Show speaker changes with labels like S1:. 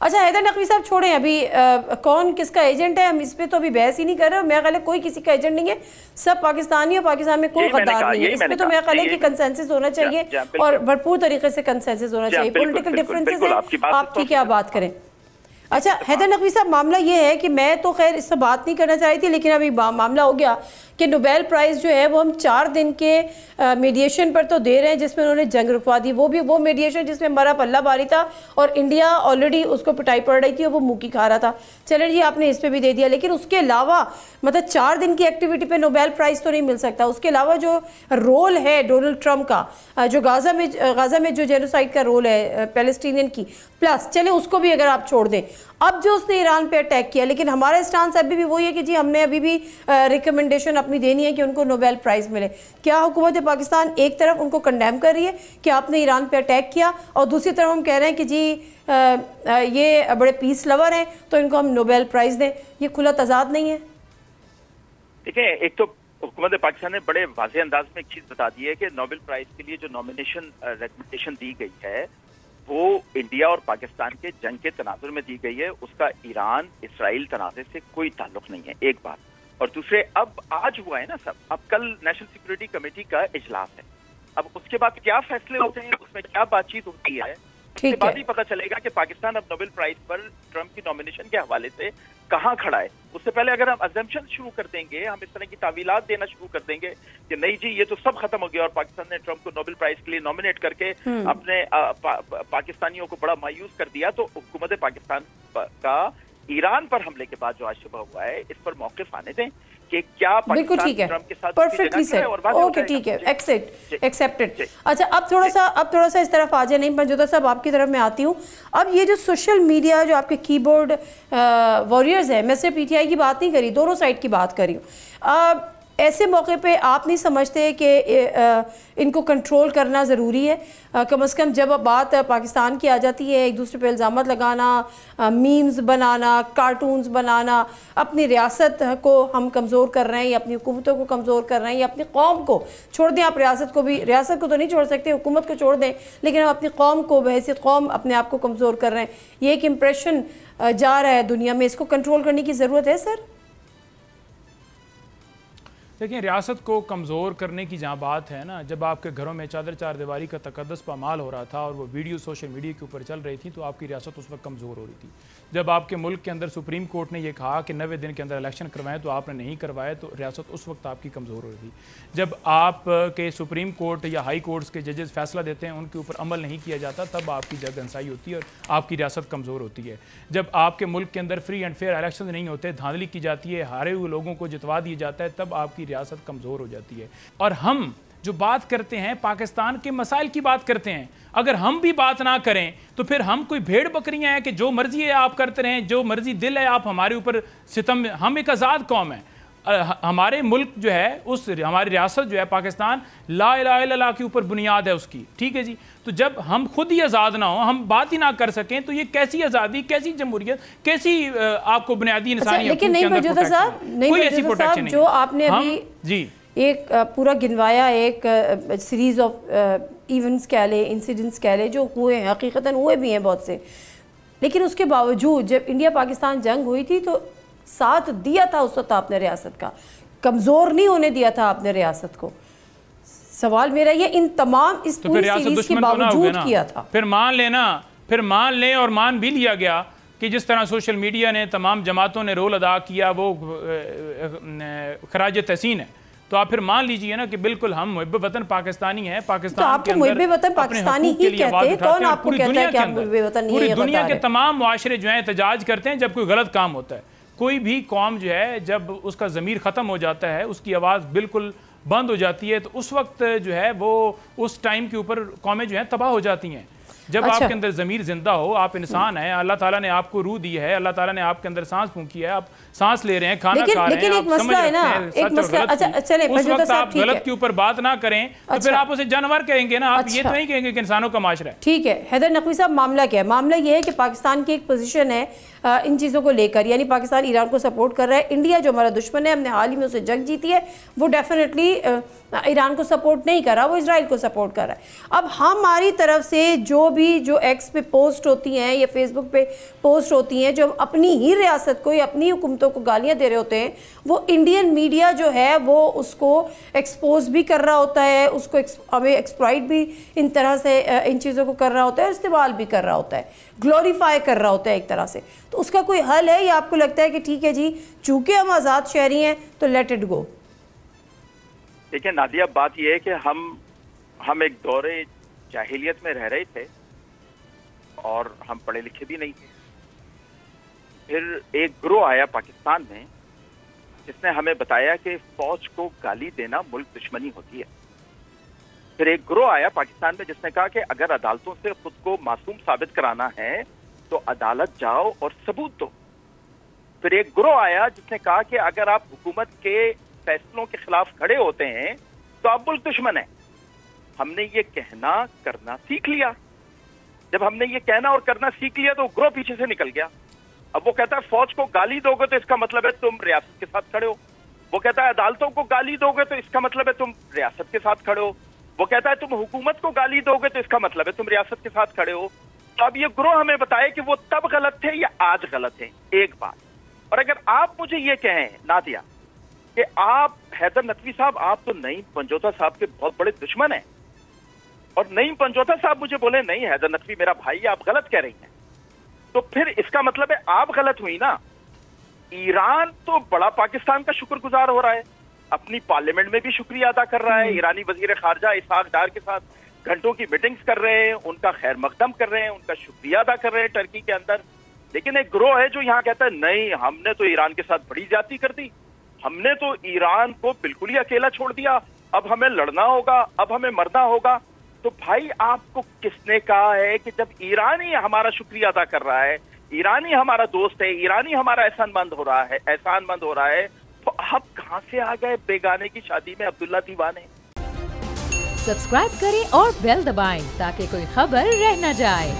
S1: اچھا حیدر نقوی صاحب چھوڑیں ابھی کون کس کا ایجنٹ ہے، ہم اس پہ تو ابھی بحث ہی نہیں کر رہے. میرا خیال ہے کوئی کسی کا ایجنٹ نہیں ہے، سب پاکستانی اور پاکستان میں کوئی غدار نہیں ہے. اس پہ تو میرا خیال ہے کہ کنسنسس ہونا چاہیے اور بھرپور طریقے سے کنسنسس ہونا چاہیے. پولیٹیکل ڈفرینسز ہیں، آپ کی کیا بات کریں. اچھا حیدر نقوی صاحب معاملہ یہ ہے کہ میں تو خیر اس سے بات نہیں کرنا چاہ رہی تھی، لیکن ابھی معاملہ ہو گیا کہ نوبیل پرائز جو ہے وہ ہم 4 دن کے میڈیشن پر تو دے رہے ہیں جس میں انہوں نے جنگ رکوا دی، وہ بھی وہ میڈیشن جس میں مرا پلہ باری تھا اور انڈیا آلریڈی اس کو پٹائی پڑ رہی تھی اور وہ موکی کھا رہا تھا. چلے جی آپ نے اس پہ بھی دے دیا، لیکن اس کے علاوہ مطلب 4 دن کی ایکٹیویٹی پہ نوبیل پرائز تو نہیں مل سکتا. اس کے علاوہ جو رول ہے ڈونلڈ ٹرمپ کا، جو غازہ میں جو جینوسائیڈ کا رول ہے پیلسٹینین کی، پلس چلے اس کو بھی اگر آپ چھوڑ دیں. اب جو اس نے ایران پہ اٹیک کیا، لیکن ہمارا اسٹانس ابھی بھی وہی ہے کہ جی ہم نے ابھی بھی ریکمنڈیشن اپنی دینی ہے کہ ان کو نوبیل پرائز ملے. کیا حکومت پاکستان ایک طرف ان کو کنڈیم کر رہی ہے کہ آپ نے ایران پہ اٹیک کیا، اور دوسری طرف ہم کہہ رہے ہیں کہ جی یہ بڑے پیس لور ہیں تو ان کو ہم نوبیل پرائز دیں؟ یہ کھلا تضاد نہیں ہے؟
S2: دیکھیں، ایک تو حکومت پاکستان نے بڑے واضح انداز میں ایک چیز بتا دی ہے کہ نوبیل پرائز کے لیے جو نامینیشن ریکمنڈیشن دی گئی ہے وہ انڈیا اور پاکستان کے جنگ کے تناظر میں دی گئی ہے. اس کا ایران اسرائیل تنازع سے کوئی تعلق نہیں ہے، ایک بات. اور دوسرے، اب آج ہوا ہے نا سب، اب کل نیشنل سیکورٹی کمیٹی کا اجلاس ہے. اب اس کے بعد کیا فیصلے ہوتے ہیں، اس میں کیا بات چیت ہوتی ہے، اس کے بعد ہی پتہ چلے گا کہ پاکستان اب نوبیل پرائز پر ٹرمپ کی نامینیشن کے حوالے سے کہاں کھڑا ہے. اس سے پہلے اگر ہم ازمپشن شروع کر دیں گے، ہم اس طرح کی تعویلات دینا شروع کر دیں گے کہ نہیں جی یہ تو سب ختم ہو گیا اور پاکستان نے ٹرمپ کو نوبیل پرائز کے لیے نامینیٹ کر کے اپنے پاکستانیوں کو بڑا مایوس کر دیا، تو حکومت پاکستان کا ایران پر حملے کے بعد جو آج صبح ہوا ہے اس پر موقف آنے دیں کہ کیا پاکستان ٹرمپ کے ساتھ
S1: پرفیکٹلی سیٹ. اوکے ٹھیک ہے، ایکسیپٹڈ. اچھا اب تھوڑا سا اس طرف آ جائے. نہیں منجوتا صاحب آپ کی طرف میں آتی ہوں. اب یہ جو سوشل میڈیا جو آپ کے کی بورڈ واریئرز ہیں، میں صرف پی ٹی آئی کی بات نہیں کری، دونوں سائڈ کی بات کری ہوں. ایسے موقع پہ آپ نہیں سمجھتے کہ ان کو کنٹرول کرنا ضروری ہے؟ کم از کم جب بات پاکستان کی آ جاتی ہے، ایک دوسرے پہ الزامات لگانا، میمز بنانا، کارٹونز بنانا، اپنی ریاست کو ہم کمزور کر رہے ہیں یا اپنی حکومتوں کو کمزور کر رہے ہیں یا اپنی قوم کو چھوڑ دیں. آپ ریاست کو تو نہیں چھوڑ سکتے، حکومت کو چھوڑ دیں، لیکن ہم اپنی قوم کو بحیثیت قوم اپنے آپ کو کمزور کر رہے ہیں. یہ ایک امپریشن جا رہا ہے دنیا میں، اس کو کنٹرول کرنے کی ضرورت ہے سر؟
S3: دیکھیں، ریاست کو کمزور کرنے کی جہاں بات ہے نا، جب آپ کے گھروں میں چادر چار دیواری کا تقدس پامال ہو رہا تھا اور وہ ویڈیو سوشل میڈیا کے اوپر چل رہی تھی تو آپ کی ریاست اس وقت کمزور ہو رہی تھی. جب آپ کے ملک کے اندر سپریم کورٹ نے یہ کہا کہ 90 دن کے اندر الیکشن کروائیں تو آپ نے نہیں کروائے تو ریاست اس وقت آپ کی کمزور ہو رہی تھی. جب آپ کے سپریم کورٹ یا ہائی کورٹس کے ججز فیصلہ دیتے ہیں ان کے اوپر عمل نہیں کیا جاتا تب آپ کی جگ انسائی ہوتی ہے اور آپ کی ریاست کمزور ہوتی ہے. جب آپ کے ملک کے اندر فری اینڈ فیئر الیکشن نہیں ہوتے، دھاندلی کی جاتی ہے، ہارے ہوئے لوگوں کو جتوا دیا جاتا ہے، تب آپ کی ریاست کمزور ہو جاتی ہے. اور ہم جو بات کرتے ہیں پاکستان کے مسائل کی بات کرتے ہیں، اگر ہم بھی بات نہ کریں تو پھر ہم کوئی بھیڑ بکریاں ہیں کہ جو مرضی ہے آپ کرتے رہیں، جو مرضی دل ہے آپ ہمارے اوپر ستم. ہم ایک آزاد قوم ہیں. ہمارے ملک جو ہے ہماری ریاست جو ہے پاکستان لا الہ الا اللہ کے اوپر بنیاد ہے اس کی، ٹھیک ہے جی. تو جب ہم خود ہی آزاد نہ ہوں، ہم بات ہی نہ کر سکیں تو یہ کیسی آزادی، کیسی جمہوریت، کیسی آپ کو بنیادی انسانی حقوق کے اندر پروٹیکشن؟ کوئی ایسی پروٹیکشن نہیں.
S1: جو آپ نے ابھی
S3: جی
S1: ایک پورا گنوایا، ایک سیریز آف ایونٹس کہہ لیں، انسیڈنٹس کہہ لیں جو ہوئے ہیں، حقیقتاً ہوئے بھی ہیں بہت سے، لیکن اس کے باوجود جب انڈیا پاکستان جنگ ہوئی تھی تو ساتھ دیا تھا اس وقت آپ نے ریاست کا، کمزور نہیں ہونے دیا تھا آپ نے ریاست کو. سوال میرا یہ ان تمام اس پوری سیریز کے باوجود کیا تھا.
S3: پھر مان لیں اور مان بھی لیا گیا کہ جس طرح سوشل میڈیا نے تمام جماعتوں نے رول ادا کیا وہ خراج تحسین ہے. تو آپ پھر مان لیجئے نا کہ بالکل ہم محب وطن پاکستانی ہیں. پاکستان کے اندر
S1: محب وطن پاکستانی ہی کہتے ہیں، کون آپ کو کہتا ہے کہ آپ محب وطن نہیں ہے؟
S3: پوری دنیا کے تمام معاشرے جو ہیں احتجاج کرتے ہیں جب کوئی غلط کام ہوتا ہے. کوئی بھی قوم جو ہے جب اس کا ضمیر ختم ہو جاتا ہے، اس کی آواز بالکل بند ہو جاتی ہے، تو اس وقت جو ہے وہ اس ٹائم کے اوپر قومیں جو ہیں تباہ ہو جاتی ہیں. جب آپ کے اندر ضمیر زندہ ہو، آپ انسان ہیں، اللہ تعالیٰ نے آپ کو روح دی ہے، اللہ تعالیٰ نے آپ کے اندر سانس پھونکی ہے، آپ سانس لے رہے ہیں، کھانا کھا رہے ہیں، آپ سمجھ رکھتے ہیں سچ اور غلط کی. اس وقت آپ غلط کے اوپر بات نہ کریں تو پھر آپ اسے جانور کہیں گے نا، آپ یہ تو نہیں کہیں گے کہ انسانوں کا معاشرہ ہے.
S1: ٹھیک ہے حیدر نقوی صاحب، معاملہ کیا ہے؟ معاملہ یہ ہے کہ پاکستان کی ایک پوزیشن ہے ان چیزوں کو لے کر، یعنی پاکستان ایران کو سپورٹ کر رہا ہے. انڈیا جو ہمارا دشمن ہے، ہم نے حال ہی میں اسے جنگ جیتی ہے، وہ ڈیفینیٹلی ایران کو سپورٹ نہیں کر رہا، وہ اسرائیل کو سپورٹ کر رہا ہے. اب ہماری طرف سے جو بھی جو ایکس پہ پوسٹ ہوتی ہیں یا فیس بک پہ پوسٹ ہوتی ہیں جو اپنی ہی ریاست کو یا اپنی حکومتوں کو گالیاں دے رہے ہوتے ہیں، وہ انڈین میڈیا جو ہے وہ اس کو ایکسپوز بھی کر رہا ہوتا ہے، اس کو ہمیں ایکسپلائٹ بھی ان طرح سے ان چیزوں کو کر رہا ہوتا ہے، استعمال بھی کر رہا ہوتا ہے، گلوریفائی کر رہا ہوتا ہے ایک طرح سے. تو اس کا کوئی حل ہے یا آپ کو لگتا ہے کہ ٹھیک ہے جی چونکہ ہم آزاد شہری ہیں تو لیٹ اٹ گو؟
S2: دیکھیں نادیہ، بات یہ ہے کہ ہم ایک دور جاہلیت میں رہ رہے تھے اور ہم پڑھے لکھے بھی نہیں تھے. پھر ایک گروہ آیا پاکستان میں جس نے ہمیں بتایا کہ فوج کو گالی دینا ملک دشمنی ہوتی ہے. پھر ایک گروہ آیا پاکستان میں جس نے کہا کہ اگر عدالتوں سے خود کو معصوم ثابت کرانا ہے تو عدالت جاؤ اور ثبوت دو. پھر ایک گروہ آیا جس نے کہا کہ اگر آپ حکومت کے فیصلوں کے خلاف کھڑے ہوتے ہیں تو آپ ملک دشمن ہیں. ہم نے یہ کہنا کرنا سیکھ لیا. جب ہم نے یہ کہنا اور کرنا سیکھ لیا تو گروہ پیچھے سے نکل گیا. اب وہ کہتا ہے فوج کو گالی دو گے تو اس کا مطلب ہے تم ریاست کے ساتھ کھڑے ہو. وہ کہتا ہے عدالتوں کو گالی دو گے تو اس کا مطلب ہے تم ریاست کے ساتھ کھڑے ہو. وہ کہتا ہے تم حکومت کو گالی دو گے تو اس کا مطلب ہے تم ریاست کے ساتھ کھڑے ہو. تو اب یہ گروہ ہمیں بتائے کہ وہ تب غلط تھے یا آج غلط ہیں. ایک بات، اور اگر آپ مجھے یہ کہیں نادیہ کہ آپ حیدر نقوی صاحب آپ تو نعیم پنجوتا صاحب کے بہت بڑے دشمن ہیں، اور نعیم پنجوتا صاحب مجھے بولے نہیں حیدر نقوی میرا بھائی ہے، آپ غلط کہہ رہی ہیں، تو پھر اس کا مطلب ہے آپ غلط ہوئی نا. ایران تو بڑا پاکستان کا شکر گزار ہو رہا ہے، اپنی پارلیمنٹ میں بھی شکریہ ادا کر رہا ہے. ایرانی وزیر خارجہ اسحاق ڈار کے ساتھ گھنٹوں کی میٹنگز کر رہے ہیں، ان کا خیر مقدم کر رہے ہیں، ان کا شکریہ ادا کر رہے ہیں ٹرکی کے اندر. لیکن ایک گروہ ہے جو یہاں کہتا ہے نہیں ہم نے تو ایران کے ساتھ بڑی زیادتی کر دی، ہم نے تو ایران کو بالکل ہی اکیلا چھوڑ دیا، اب ہمیں لڑنا ہوگا، اب ہمیں مرنا ہوگا. تو بھائی آپ کو کس نے کہا ہے کہ جب ایرانی ہمارا شکریہ ادا کر رہا ہے، ایرانی ہمارا دوست ہے، ایرانی ہمارا احسان مند ہو رہا ہے تو آپ کہاں سے آ گئے بیگانے کی شادی میں عبداللہ دیوانے؟
S4: سبسکرائب کریں اور بیل دبائیں تاکہ کوئی خبر رہ نہ جائے.